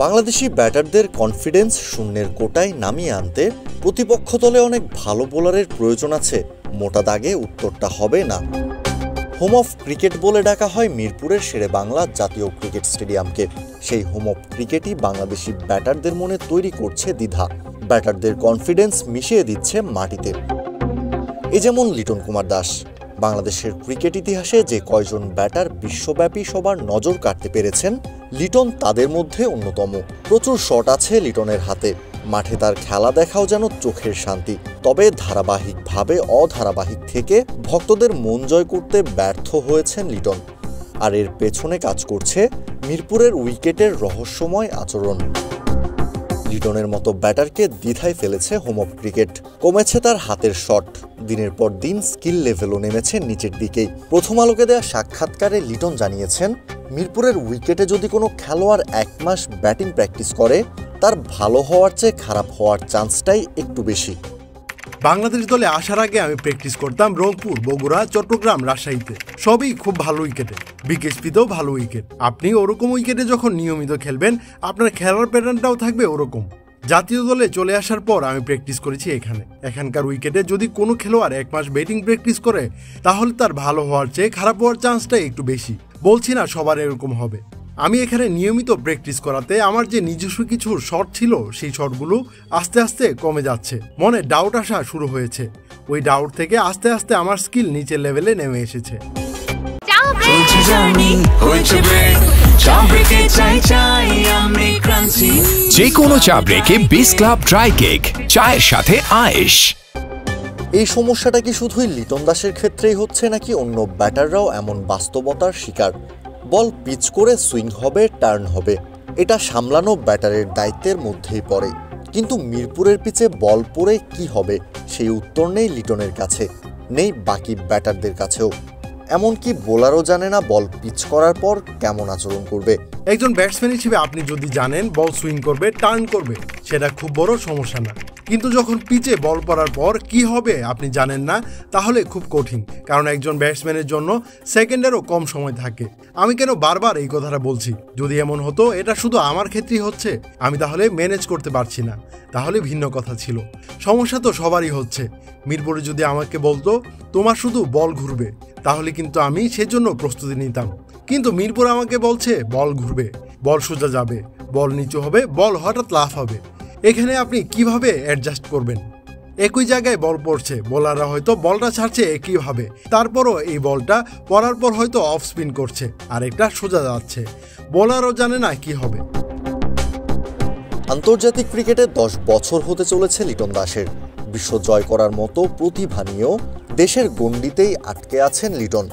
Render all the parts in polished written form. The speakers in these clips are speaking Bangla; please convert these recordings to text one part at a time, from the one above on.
বাংলাদেশি ব্যাটারদের কনফিডেন্স শূন্যের কোটায় নামিয়ে আনতে প্রতিপক্ষ দলে অনেক ভালো বোলারের প্রয়োজন আছে। মোটা দাগে উত্তরটা হবে না। হোম অফ ক্রিকেট বলে ডাকা হয় মিরপুরের শেরে বাংলা জাতীয় ক্রিকেট স্টেডিয়ামকে। সেই হোম অফ ক্রিকেটই বাংলাদেশি ব্যাটারদের মনে তৈরি করছে দ্বিধা, ব্যাটারদের কনফিডেন্স মিশিয়ে দিচ্ছে মাটিতে। এ যেমন লিটন কুমার দাস। বাংলাদেশের ক্রিকেট ইতিহাসে যে কয়জন ব্যাটার বিশ্বব্যাপী সবার নজর কাটতে পেরেছেন, লিটন তাদের মধ্যে অন্যতম। প্রচুর শট আছে লিটনের হাতে, মাঠে তার খেলা দেখাও যেন চোখের শান্তি। তবে ধারাবাহিকভাবে অধারাবাহিক থেকে ভক্তদের মন জয় করতে ব্যর্থ হয়েছেন লিটন। আর এর পেছনে কাজ করছে মিরপুরের উইকেটের রহস্যময় আচরণ। লিটনের মতো ব্যাটারকে দ্বিধায় ফেলেছে হোম অফ ক্রিকেট। কমেছে তার হাতের শট, দিনের পর দিন স্কিল লেভেলও নেমেছে নিচের দিকেই। প্রথম আলোকে দেয়া সাক্ষাৎকারে লিটন জানিয়েছেন, মিরপুরের উইকেটে যদি কোনো খেলোয়াড় 1 মাস ব্যাটিং প্র্যাকটিস করে, তার ভালো হওয়ার চেয়ে খারাপ হওয়ার চান্সটাই একটু বেশি। বাংলাদেশ দলে আসার আগে আমি প্র্যাকটিস করতাম রংপুর, বগুড়া, চট্টগ্রাম, রাজশাহীতে। সবই খুব ভালো উইকেটে, বিকেএসপিতেও ভালো উইকেট। আপনি ওরকম উইকেটে যখন নিয়মিত খেলবেন, আপনার খেলার প্যাটার্নটাও থাকবে ওরকম। জাতীয় দলে চলে আসার পর আমি প্র্যাকটিস করেছি এখানকার উইকেটে যদি কোনো খেলোয়াড় 1 মাস ব্যাটিং প্র্যাকটিস করে, তাহলে তার ভালো হওয়ার চেয়ে খারাপ হওয়ার চান্সটা একটু বেশি। বলছি না সবার এরকম হবে। আমি এখানে নিয়মিত প্র্যাকটিস করাতে আমার যে নিজস্ব কিছু শট ছিল, সেই শটগুলো আস্তে আস্তে কমে যাচ্ছে। মনে ডাউট আসা শুরু হয়েছে। ওই ডাউট থেকে আস্তে আস্তে আমার স্কিল নিচের লেভেলে নেমে এসেছে। যে কোনো চা ব্রেকে বিস ক্লাব ড্রাই কেক, চায়ের সাথে আয়েশ। এই সমস্যাটা কি শুধুই লিটন দাসের ক্ষেত্রেই হচ্ছে, নাকি অন্য ব্যাটাররাও এমন বাস্তবতার শিকার? বল পিচ করে সুইং হবে, টার্ন হবে, এটা সামলানো ব্যাটারের দায়িত্বের মধ্যেই পড়ে। কিন্তু মিরপুরের পিচে বল পড়ে কি হবে, সেই উত্তর নেই লিটনের কাছে, নেই বাকি ব্যাটারদের কাছেও। এমনকি বোলারও জানে না বল পিচ করার পর কেমন আচরণ করবে। একজন ব্যাটসম্যান হিসেবে আপনি যদি জানেন বল সুইং করবে, টার্ন করবে, সেটা খুব বড় সমস্যা না। কিন্তু যখন পিচে বল পড়ার পর কি হবে আপনি জানেন না, তাহলে খুব কঠিন। কারণ একজন ব্যাটসম্যানের জন্য সেকেন্ডেরও কম সময় থাকে। আমি কেন বারবার এই কথাটা বলছি? যদি এমন হতো এটা শুধু আমার ক্ষেত্রেই হচ্ছে, আমি তাহলে ম্যানেজ করতে পারছি না, তাহলে ভিন্ন কথা ছিল। সমস্যা তো সবারই হচ্ছে। মিরপুরে যদি আমাকে বলতো তোমার শুধু বল ঘুরবে, তাহলে কিন্তু আমি সেজন্য প্রস্তুতি নিতাম। কিন্তু মিরপুর আমাকে বলছে বল ঘুরবে, বল সোজা যাবে, বল নিচু হবে, বল হঠাৎ লাফ হবে। এখানে আপনি কিভাবে অ্যাডজাস্ট করবেন? একই জায়গায় বল পড়ছে, বোলাররা হয়তো বলটা ছাড়ছে একইভাবে, তারপরও এই বলটা পড়ার পর হয়তো অফ স্পিন করছে আর একটা সোজা যাচ্ছে। বোলারও জানে না কি হবে। আন্তর্জাতিক ক্রিকেটে 10 বছর হতে চলেছে লিটন দাসের। বিশ্ব জয় করার মতো প্রতিভা নিয়েও দেশের গণ্ডিতেই আটকে আছেন লিটন।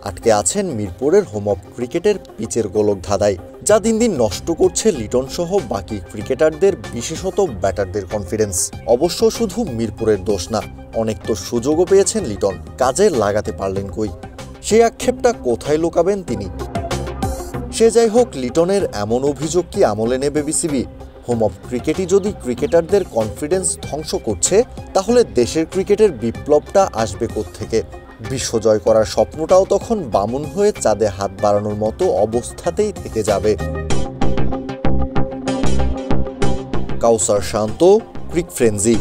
আটকে আছেন মিরপুরের হোম অফ ক্রিকেটের পিচের গোলক ধাঁধায়, যা দিন দিন নষ্ট করছে লিটন সহ বাকি ক্রিকেটারদের, বিশেষত ব্যাটারদের কনফিডেন্স। অবশ্য শুধু মিরপুরের দোষ না, অনেক তো সুযোগও পেয়েছেন লিটন, কাজে লাগাতে পারলেন কই? সেই আক্ষেপটা কোথায় লুকাবেন তিনি? সে যাই হোক, লিটনের এমন অভিযোগ কি আমলে নেবে বিসিবি? হোম অফ ক্রিকেটই যদি ক্রিকেটারদের কনফিডেন্স ধ্বংস করছে, তাহলে দেশের ক্রিকেটের বিপ্লবটা আসবে কোত্থেকে? বিশ্বজয় করার স্বপ্নটাও তখন বামুন হয়ে চাঁদে হাত বাড়ানোর মতো অবস্থাতেই থেকে যাবে। কাউসার শান্ত, ক্রিক ফ্রেন্জি।